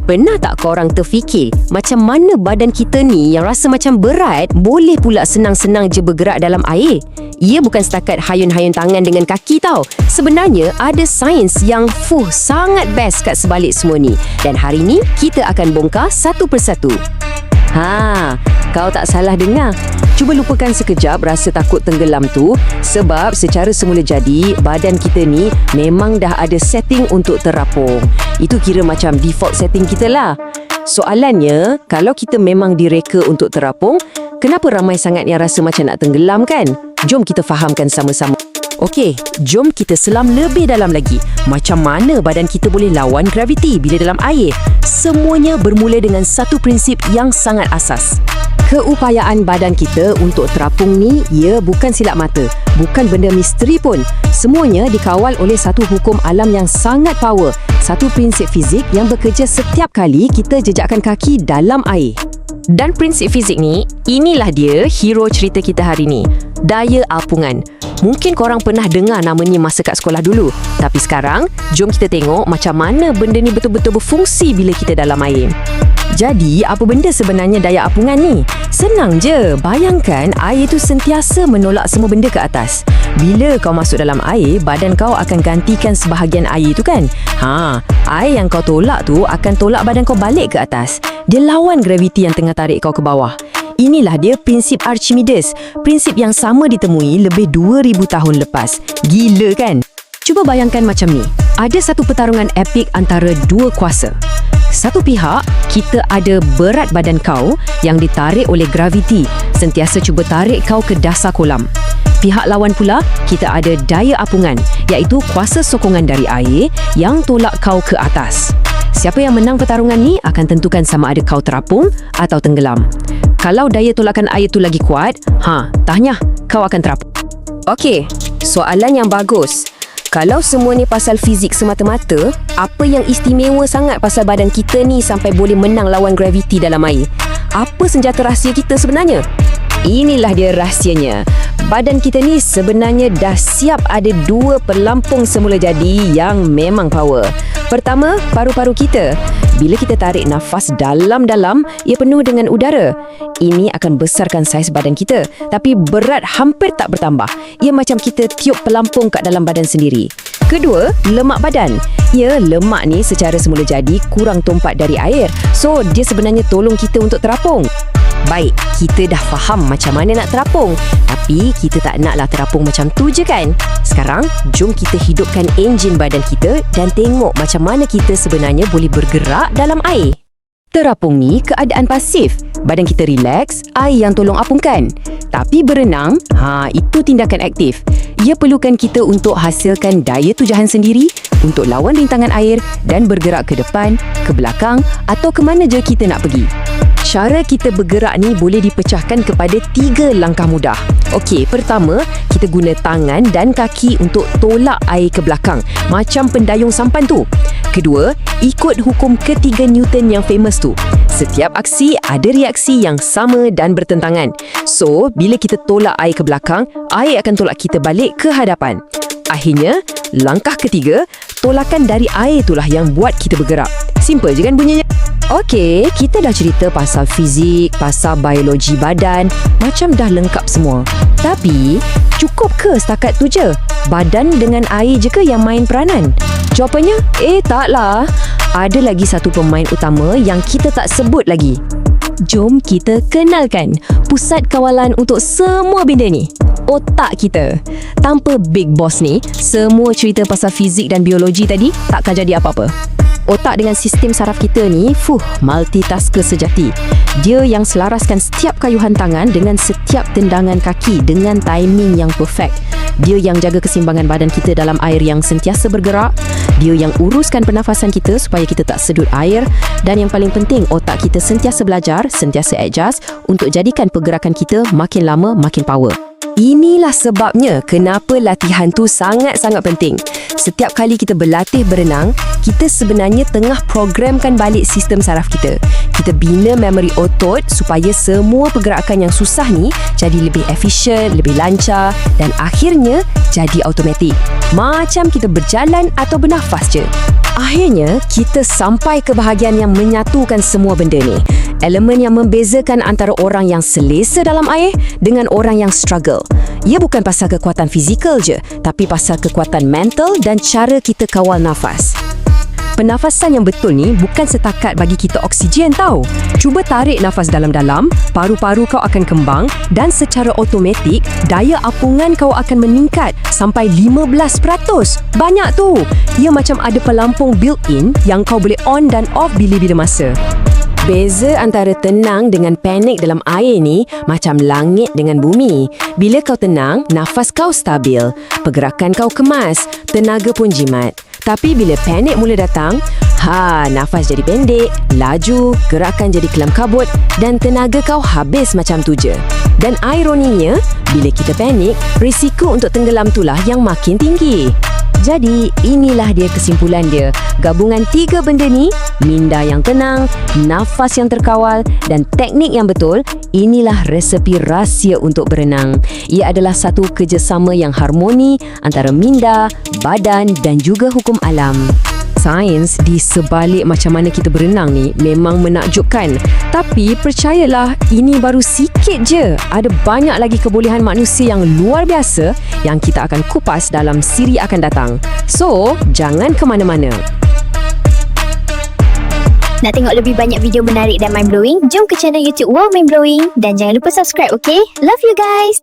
Pernah tak korang terfikir macam mana badan kita ni yang rasa macam berat boleh pula senang-senang je bergerak dalam air? Ia bukan setakat hayun-hayun tangan dengan kaki tau. Sebenarnya ada sains yang sangat best kat sebalik semua ni. Dan hari ni kita akan bongkar satu persatu. Kau tak salah dengar. Cuba lupakan sekejap rasa takut tenggelam tu, sebab secara semula jadi badan kita ni memang dah ada setting untuk terapung. Itu kira macam default setting kita lah. Soalannya, kalau kita memang direka untuk terapung, kenapa ramai sangat yang rasa macam nak tenggelam kan? Jom kita fahamkan sama-sama. Okey, jom kita selam lebih dalam lagi. Macam mana badan kita boleh lawan graviti bila dalam air? Semuanya bermula dengan satu prinsip yang sangat asas. Keupayaan badan kita untuk terapung ni, ia bukan silap mata. Bukan benda misteri pun. Semuanya dikawal oleh satu hukum alam yang sangat power. Satu prinsip fizik yang bekerja setiap kali kita jejakkan kaki dalam air. Dan prinsip fizik ni, inilah dia hero cerita kita hari ni. Daya apungan. Mungkin korang pernah dengar nama ni masa kat sekolah dulu. Tapi sekarang, jom kita tengok macam mana benda ni betul-betul berfungsi bila kita dalam air. Jadi, apa benda sebenarnya daya apungan ni? Senang je. Bayangkan air tu sentiasa menolak semua benda ke atas. Bila kau masuk dalam air, badan kau akan gantikan sebahagian air tu kan? Air yang kau tolak tu akan tolak badan kau balik ke atas. Dia lawan graviti yang tengah tarik kau ke bawah. Inilah dia prinsip Archimedes. Prinsip yang sama ditemui lebih 2000 tahun lepas. Gila kan? Cuba bayangkan macam ni. Ada satu pertarungan epik antara dua kuasa. Satu pihak, kita ada berat badan kau yang ditarik oleh graviti, sentiasa cuba tarik kau ke dasar kolam. Pihak lawan pula, kita ada daya apungan, iaitu kuasa sokongan dari air yang tolak kau ke atas. Siapa yang menang pertarungan ni akan tentukan sama ada kau terapung atau tenggelam. Kalau daya tolakan air tu lagi kuat, tahniah, kau akan terapung. Okey, soalan yang bagus. Kalau semua ni pasal fizik semata-mata, apa yang istimewa sangat pasal badan kita ni sampai boleh menang lawan graviti dalam air? Apa senjata rahsia kita sebenarnya? Inilah dia rahsianya. Badan kita ni sebenarnya dah siap ada dua pelampung semula jadi yang memang power. Pertama, paru-paru kita. Bila kita tarik nafas dalam-dalam, ia penuh dengan udara. Ini akan besarkan saiz badan kita, tapi berat hampir tak bertambah. Ia macam kita tiup pelampung kat dalam badan sendiri. Kedua, lemak badan. Ya, lemak ni secara semula jadi kurang tumpat dari air. So, dia sebenarnya tolong kita untuk terapung. Baik, kita dah faham macam mana nak terapung. Tapi kita tak naklah terapung macam tu je kan? Sekarang, jom kita hidupkan enjin badan kita dan tengok macam mana kita sebenarnya boleh bergerak dalam air. Terapung ni keadaan pasif. Badan kita rileks, air yang tolong apungkan. Tapi berenang, itu tindakan aktif. Ia perlukan kita untuk hasilkan daya tujahan sendiri untuk lawan rintangan air dan bergerak ke depan, ke belakang atau ke mana je kita nak pergi. Cara kita bergerak ni boleh dipecahkan kepada 3 langkah mudah. Okey, pertama, kita guna tangan dan kaki untuk tolak air ke belakang, macam pendayung sampan tu. Kedua, ikut hukum ketiga Newton yang famous tu. Setiap aksi ada reaksi yang sama dan bertentangan. So, bila kita tolak air ke belakang, air akan tolak kita balik ke hadapan. Akhirnya, langkah ketiga, tolakan dari air itulah yang buat kita bergerak. Simple je kan bunyinya? Okey, kita dah cerita pasal fizik, pasal biologi badan, macam dah lengkap semua. Tapi, cukup ke setakat tu je? Badan dengan air je ke yang main peranan? Jawapannya, taklah. Ada lagi satu pemain utama yang kita tak sebut lagi. Jom kita kenalkan pusat kawalan untuk semua benda ni. Otak kita. Tanpa Big Boss ni, semua cerita pasal fizik dan biologi tadi takkan jadi apa-apa. Otak dengan sistem saraf kita ni, multitasker sejati. Dia yang selaraskan setiap kayuhan tangan dengan setiap tendangan kaki dengan timing yang perfect. Dia yang jaga keseimbangan badan kita dalam air yang sentiasa bergerak. Dia yang uruskan pernafasan kita supaya kita tak sedut air. Dan yang paling penting, otak kita sentiasa belajar, sentiasa adjust untuk jadikan pergerakan kita makin lama makin power. Inilah sebabnya kenapa latihan tu sangat-sangat penting. Setiap kali kita berlatih berenang, kita sebenarnya tengah programkan balik sistem saraf kita. Kita bina memori otot supaya semua pergerakan yang susah ni jadi lebih efisien, lebih lancar dan akhirnya jadi automatik. Macam kita berjalan atau bernafas je. Akhirnya, kita sampai ke bahagian yang menyatukan semua benda ni. Elemen yang membezakan antara orang yang selesa dalam air dengan orang yang struggle. Ia bukan pasal kekuatan fizikal je, tapi pasal kekuatan mental dan cara kita kawal nafas. Pernafasan yang betul ni bukan setakat bagi kita oksigen tau. Cuba tarik nafas dalam-dalam, paru-paru kau akan kembang dan secara automatik daya apungan kau akan meningkat sampai 15%. Banyak tu. Ia macam ada pelampung built-in yang kau boleh on dan off bila-bila masa. Beza antara tenang dengan panik dalam air ni macam langit dengan bumi. Bila kau tenang, nafas kau stabil, pergerakan kau kemas, tenaga pun jimat. Tapi bila panik mula datang, nafas jadi pendek, laju, gerakan jadi kelam kabut dan tenaga kau habis macam tu je. Dan ironinya, bila kita panik, risiko untuk tenggelam itulah yang makin tinggi. Jadi, inilah dia kesimpulan dia. Gabungan 3 benda ni, minda yang tenang, nafas yang terkawal dan teknik yang betul, inilah resepi rahsia untuk berenang. Ia adalah satu kerjasama yang harmoni antara minda, badan dan juga hukum alam. Sains di sebalik macam mana kita berenang ni memang menakjubkan. Tapi percayalah, ini baru sikit je. Ada banyak lagi kebolehan manusia yang luar biasa yang kita akan kupas dalam siri akan datang. So, jangan ke mana-mana. Nak tengok lebih banyak video menarik dan mind-blowing? Jom ke channel YouTube Wow Mind Blowing dan jangan lupa subscribe, okay? Love you guys!